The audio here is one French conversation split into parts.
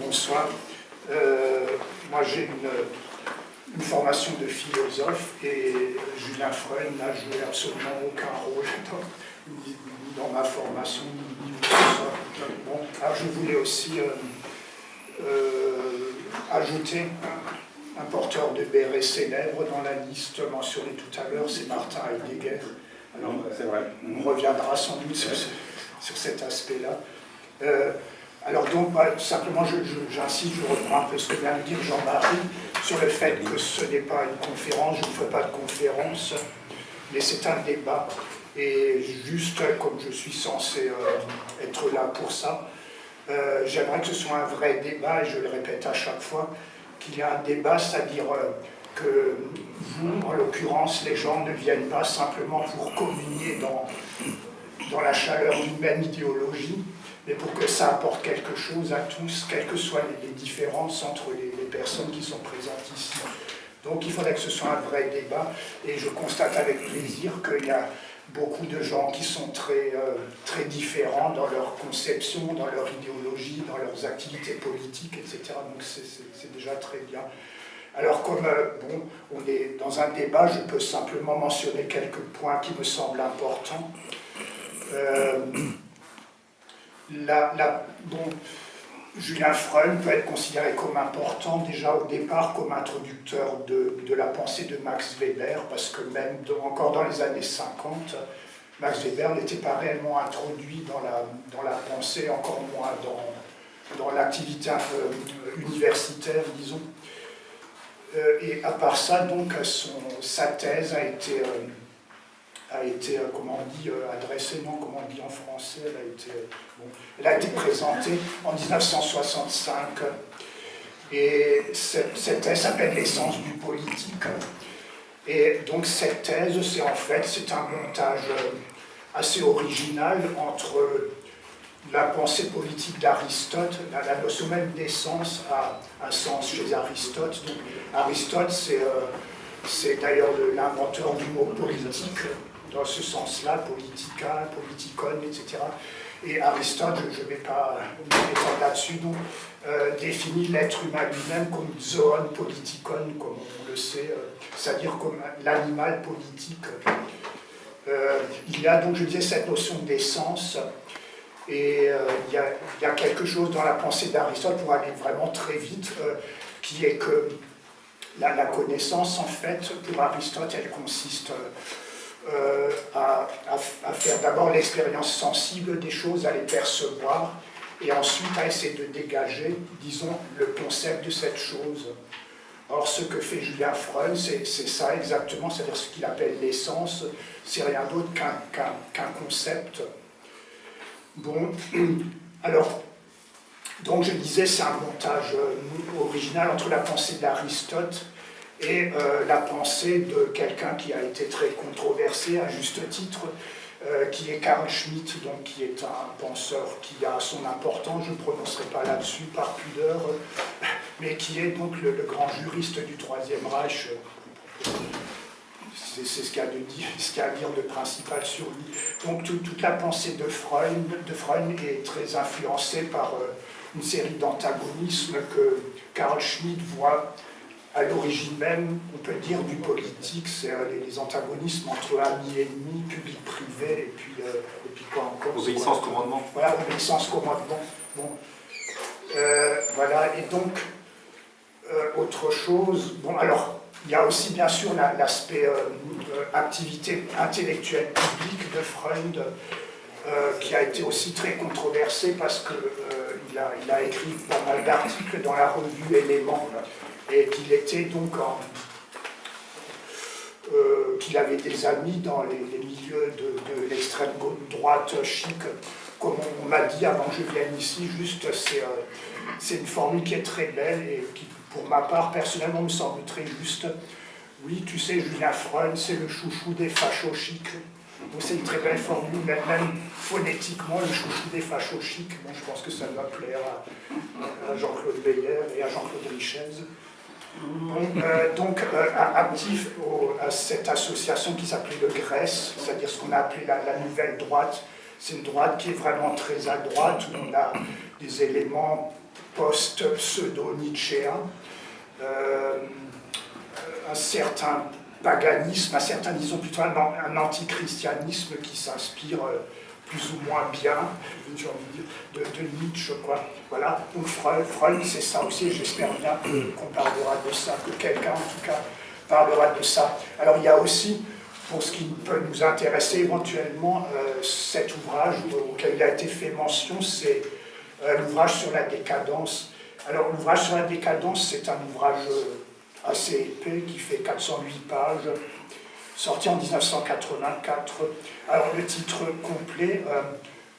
bonsoir. Moi, j'ai une formation de philosophe et Julien Freund n'a joué absolument aucun rôle dans ma formation. Bon, alors je voulais aussi ajouter un porteur de béret célèbre dans la liste mentionnée tout à l'heure, c'est Martin Heidegger. Alors, c'est vrai. On reviendra sans doute sur cet aspect-là. Alors donc, simplement, j'insiste, je reprends un peu ce que vient de dire Jean-Marie, sur le fait que ce n'est pas une conférence, je ne ferai pas de conférence, mais c'est un débat. Et juste comme je suis censé être là pour ça, j'aimerais que ce soit un vrai débat, et je le répète à chaque fois, qu'il y a un débat, c'est-à-dire que vous, en l'occurrence, les gens ne viennent pas simplement pour communier dans la chaleur d'une même idéologie, mais pour que ça apporte quelque chose à tous, quelles que soient les différences entre les personnes qui sont présentes ici. Donc il faudrait que ce soit un vrai débat, et je constate avec plaisir qu'il y a beaucoup de gens qui sont très différents dans leur conception, dans leur idéologie, dans leurs activités politiques, etc. Donc c'est déjà très bien. Alors comme bon, on est dans un débat, je peux simplement mentionner quelques points qui me semblent importants. Bon, Julien Freund peut être considéré comme important déjà au départ comme introducteur de la pensée de Max Weber, parce que même encore dans les années 50, Max Weber n'était pas réellement introduit dans la pensée, encore moins dans l'activité universitaire, disons. Et à part ça, donc, sa thèse a été comment on dit, adressée, non, comment on dit en français, elle a été présentée en 1965, et cette thèse s'appelle l'essence du politique. Et donc cette thèse, c'est un montage assez original entre la pensée politique d'Aristote, la notion même d'essence a un sens chez Aristote. Donc, Aristote, c'est d'ailleurs l'inventeur du mot politique, dans ce sens-là, politica, politikon, etc. Et Aristote, je ne vais pas m'étendre là-dessus, définit l'être humain lui-même comme zoon politikon, comme on le sait, c'est-à-dire comme l'animal politique. Il y a donc, je disais, cette notion d'essence, et il y a quelque chose dans la pensée d'Aristote, pour aller vraiment très vite, qui est que la connaissance, en fait, pour Aristote, elle consiste à faire d'abord l'expérience sensible des choses, à les percevoir, et ensuite à essayer de dégager, disons, le concept de cette chose. Or, ce que fait Julien Freund, c'est ça exactement, c'est-à-dire ce qu'il appelle l'essence, c'est rien d'autre qu'un concept. Bon, alors, donc je disais, c'est un montage original entre la pensée d'Aristote et la pensée de quelqu'un qui a été très controversé, à juste titre, qui est Carl Schmitt, donc, qui est un penseur qui a son importance, je ne prononcerai pas là-dessus par pudeur, mais qui est donc le grand juriste du Troisième Reich. C'est ce qu'il y a à dire de principal sur lui. Donc toute la pensée de Freund est très influencée par une série d'antagonismes que Carl Schmitt voit à l'origine même, on peut dire, du politique. C'est les antagonismes entre amis et ennemis, public-privé, et puis quoi encore. Obéissance-commandement. Voilà, obéissance-commandement. Bon. Voilà, et donc, autre chose, bon, alors, il y a aussi bien sûr l'aspect activité intellectuelle publique de Freund, qui a été aussi très controversé parce qu'il a écrit pas mal d'articles dans la revue Éléments, et qu'il était donc qu'il avait des amis dans les milieux de l'extrême droite chic. Comme on m'a dit avant que je vienne ici, juste c'est une formule qui est très belle et qui, pour ma part, personnellement, me semble très juste. Oui, tu sais, Julien Freund, c'est le chouchou des fachos chics. Donc c'est une très belle formule, même phonétiquement, le chouchou des fachos chics. Bon, je pense que ça doit plaire à Jean-Claude Beyer et à Jean-Claude Richez. Donc, actif à cette association qui s'appelait le GRES, c'est-à-dire ce qu'on a appelé la nouvelle droite. C'est une droite qui est vraiment très à droite, où on a des éléments post-pseudo-nietzschéen, un certain paganisme, un certain, disons plutôt un antichristianisme qui s'inspire plus ou moins bien, j'ai envie de dire, de Nietzsche, quoi. Voilà, donc Freud, c'est ça aussi, j'espère bien qu'on parlera de ça, que quelqu'un en tout cas parlera de ça. Alors il y a aussi, pour ce qui peut nous intéresser éventuellement, cet ouvrage auquel il a été fait mention, c'est l'ouvrage sur la décadence. Alors l'ouvrage sur la décadence, c'est un ouvrage assez épais qui fait 408 pages, sorti en 1984. Alors le titre complet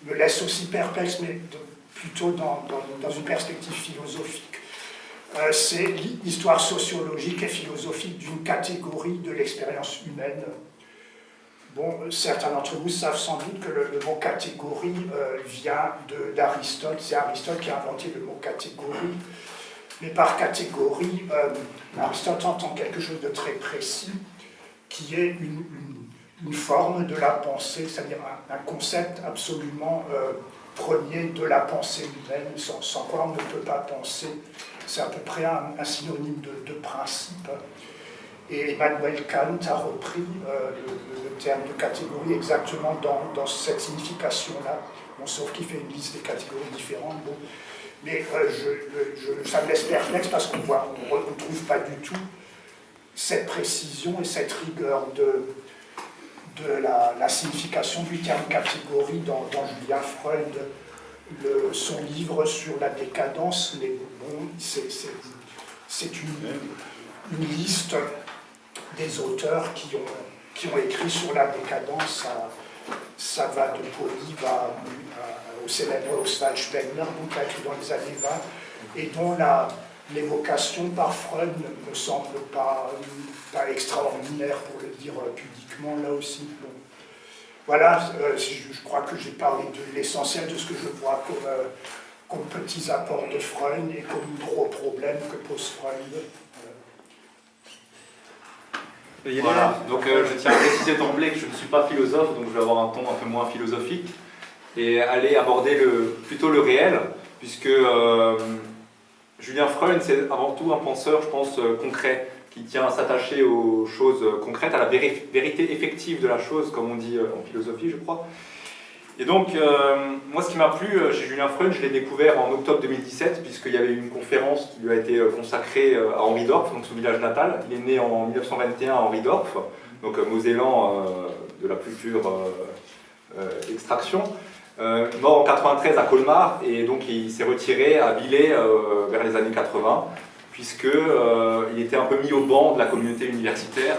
me laisse aussi perplexe, mais plutôt dans une perspective philosophique. C'est l'histoire sociologique et philosophique d'une catégorie de l'expérience humaine. Bon, certains d'entre vous savent sans doute que le mot catégorie vient d'Aristote. C'est Aristote qui a inventé le mot catégorie. Mais par catégorie, Aristote entend quelque chose de très précis, qui est une forme de la pensée, c'est-à-dire un concept absolument premier de la pensée humaine, sans quoi on ne peut pas penser. C'est à peu près un synonyme de principe. Et Emmanuel Kant a repris le terme de catégorie exactement dans cette signification-là, bon, sauf qu'il fait une liste des catégories différentes. Bon. Mais ça me laisse perplexe parce qu'on ne trouve pas du tout cette précision et cette rigueur de la signification du terme catégorie dans Julien Freud. Son livre sur la décadence, c'est une liste des auteurs qui ont écrit sur la décadence. Ça va de Polybe au célèbre Oswald Spengler, donc qui a écrit dans les années 20, et dont l'évocation par Freud ne me semble pas extraordinaire, pour le dire pudiquement, là aussi. Bon. Voilà, je crois que j'ai parlé de l'essentiel de ce que je vois comme petits apports de Freud et comme gros problèmes que pose Freud. Voilà, donc je tiens à préciser d'emblée que je ne suis pas philosophe, donc je vais avoir un ton un peu moins philosophique et aller aborder plutôt le réel, puisque Julien Freud, c'est avant tout un penseur, je pense, concret, qui tient à s'attacher aux choses concrètes, à la vérité effective de la chose, comme on dit en philosophie, je crois. Et donc, moi, ce qui m'a plu chez Julien Freud, je l'ai découvert en octobre 2017, puisqu'il y avait une conférence qui lui a été consacrée à Henridorf, donc son village natal. Il est né en 1921 à Henridorf, donc mosellan de la plus pure extraction. Mort en 93 à Colmar, et donc il s'est retiré à Villers vers les années 80, puisqu'il était un peu mis au banc de la communauté universitaire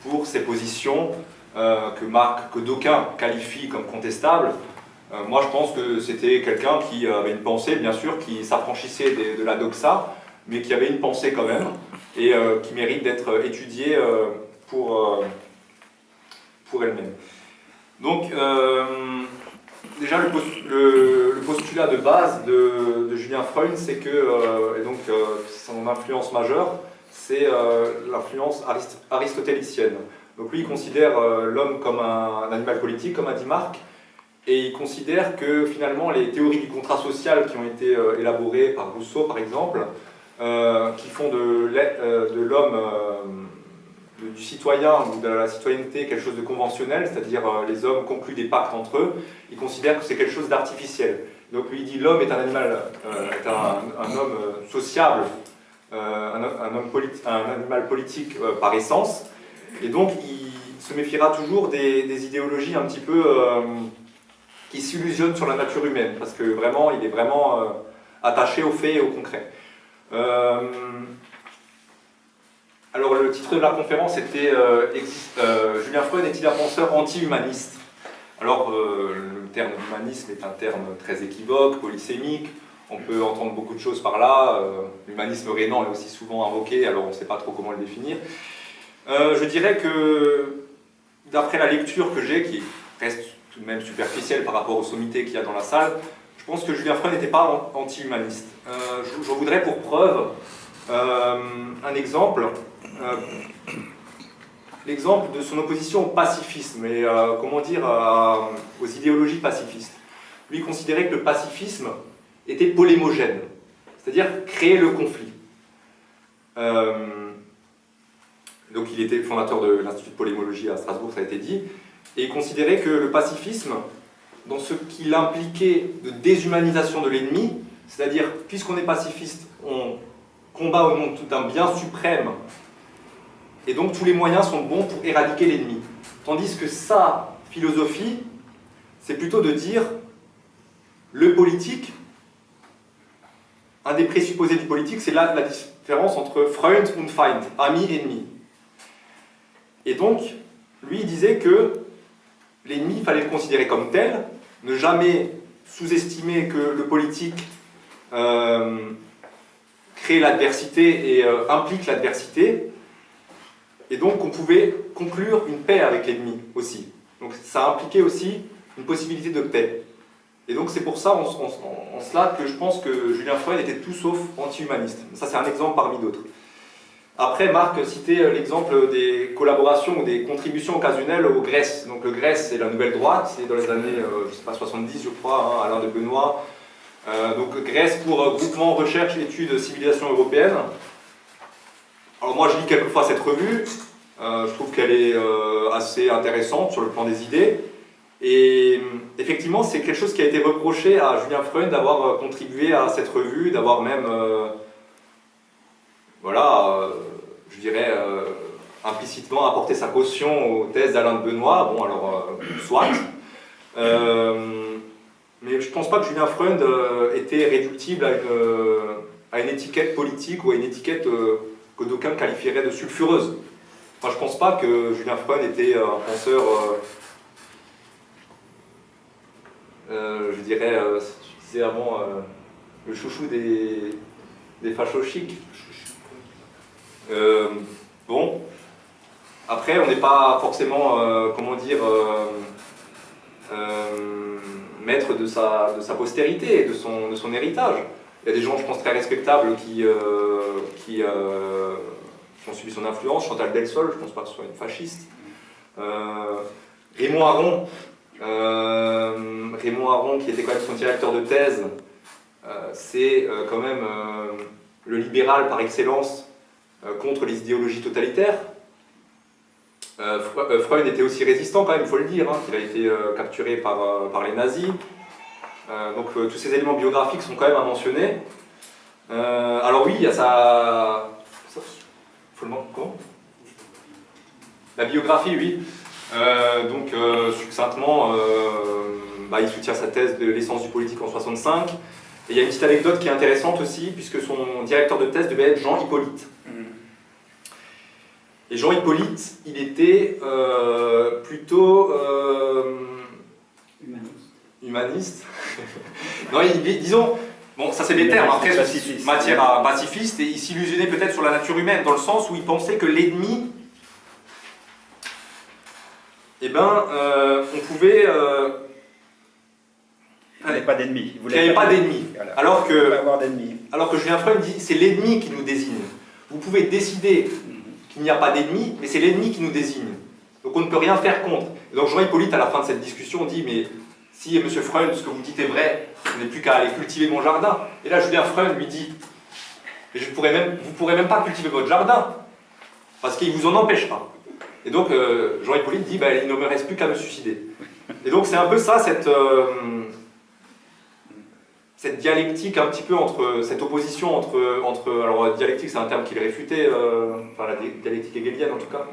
pour ses positions que d'aucuns qualifient comme contestables. Moi je pense que c'était quelqu'un qui avait une pensée, bien sûr, qui s'affranchissait de la doxa, mais qui avait une pensée quand même, et qui mérite d'être étudiée pour elle-même. Donc, déjà, le postulat de base de Julien Freud, c'est que, et donc son influence majeure, c'est l'influence aristotélicienne. Donc lui, il considère l'homme comme un animal politique, comme a dit Marc, et il considère que finalement les théories du contrat social qui ont été élaborées par Rousseau, par exemple, qui font de l'homme, du citoyen ou de la citoyenneté quelque chose de conventionnel, c'est-à-dire les hommes concluent des pactes entre eux, il considère que c'est quelque chose d'artificiel. Donc lui il dit l'homme est un animal, est un homme sociable, un animal politique par essence, et donc il se méfiera toujours des idéologies un petit peu qui s'illusionnent sur la nature humaine, parce que vraiment il est vraiment attaché aux faits et au concret. Alors le titre de la conférence était Julien Freud est-il un penseur anti-humaniste? Alors le terme d'humanisme est un terme très équivoque, polysémique, on peut entendre beaucoup de choses par là, l'humanisme rénan est aussi souvent invoqué, alors on ne sait pas trop comment le définir. Je dirais que d'après la lecture que j'ai, qui reste tout de même superficielle par rapport aux sommités qu'il y a dans la salle, je pense que Julien Freud n'était pas anti-humaniste. Je voudrais pour preuve un exemple. L'exemple de son opposition au pacifisme et comment dire aux idéologies pacifistes. Lui considérait que le pacifisme était polémogène, c'est-à-dire créer le conflit. Donc il était fondateur de l'Institut de polémologie à Strasbourg, ça a été dit, et il considérait que le pacifisme, dans ce qu'il impliquait de déshumanisation de l'ennemi, c'est-à-dire, puisqu'on est pacifiste, on combat au nom d'un bien suprême, et donc tous les moyens sont bons pour éradiquer l'ennemi. Tandis que sa philosophie, c'est plutôt de dire, le politique, un des présupposés du politique, c'est là la différence entre Freund und Feind, ami et ennemi. Et donc, lui, il disait que l'ennemi, il fallait le considérer comme tel, ne jamais sous-estimer que le politique crée l'adversité et implique l'adversité, et donc on pouvait conclure une paix avec l'ennemi aussi. Donc ça impliquait aussi une possibilité de paix. Et donc c'est pour ça, en cela, que je pense que Julien Freud était tout sauf anti-humaniste. Ça c'est un exemple parmi d'autres. Après, Marc citait l'exemple des collaborations ou des contributions occasionnelles au Grèce. Donc le Grèce, c'est la nouvelle droite, c'est dans les années, je sais pas, 70, je crois, hein, Alain de Benoît. Donc Grèce pour groupement recherche, études, civilisation européenne. Alors moi, je lis quelquefois cette revue. Je trouve qu'elle est assez intéressante sur le plan des idées. Et effectivement, c'est quelque chose qui a été reproché à Julien Freud d'avoir contribué à cette revue, d'avoir même... voilà, je dirais, implicitement apporter sa caution aux thèses d'Alain de Benoît, bon alors, soit. Mais je ne pense pas que Julien Freud était réductible à une étiquette politique ou à une étiquette que d'aucuns qualifieraient de sulfureuse. Enfin, je ne pense pas que Julien Freud était un penseur, je dirais, je disais avant, le chouchou des fachos chics. Bon, après on n'est pas forcément, comment dire, maître de sa postérité et de son héritage. Il y a des gens, je pense, très respectables qui ont subi son influence. Chantal Delsol, je ne pense pas que ce soit une fasciste. Raymond Aron, qui était quand même son directeur de thèse, c'est quand même le libéral par excellence contre les idéologies totalitaires. Freud était aussi résistant quand même, il faut le dire, hein, il a été capturé par les nazis. Donc tous ces éléments biographiques sont quand même à mentionner. Alors oui, il y a ça... Faut le manquer, comment ? La biographie, oui. Donc succinctement, il soutient sa thèse de l'essence du politique en 65. Et il y a une petite anecdote qui est intéressante aussi, puisque son directeur de thèse devait être Jean Hippolyte. Et Jean Hippolyte, il était plutôt humaniste. Non, disons, bon, ça c'est des termes, après, matière à pacifiste, et il s'illusionnait peut-être sur la nature humaine, dans le sens où il pensait que l'ennemi, eh ben, on pouvait... il n'y avait pas d'ennemi. Il n'y avait pas d'ennemi. Voilà. Alors que Julien Freud dit, c'est l'ennemi qui nous désigne. Vous pouvez décider qu'il n'y a pas d'ennemi, mais c'est l'ennemi qui nous désigne. Donc on ne peut rien faire contre. Et donc Jean Hippolyte, à la fin de cette discussion, dit, mais si, M. Freud, ce que vous dites est vrai, je n'ai plus qu'à aller cultiver mon jardin. Et là, Julien Freud lui dit, mais vous ne pourrez même pas cultiver votre jardin, parce qu'il ne vous en empêche pas. Et donc Jean Hippolyte dit, il ne me reste plus qu'à me suicider. Et donc c'est un peu ça, cette dialectique un petit peu cette opposition entre alors dialectique c'est un terme qu'il réfutait, enfin la dialectique hegelienne en tout cas.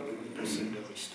Scénariste.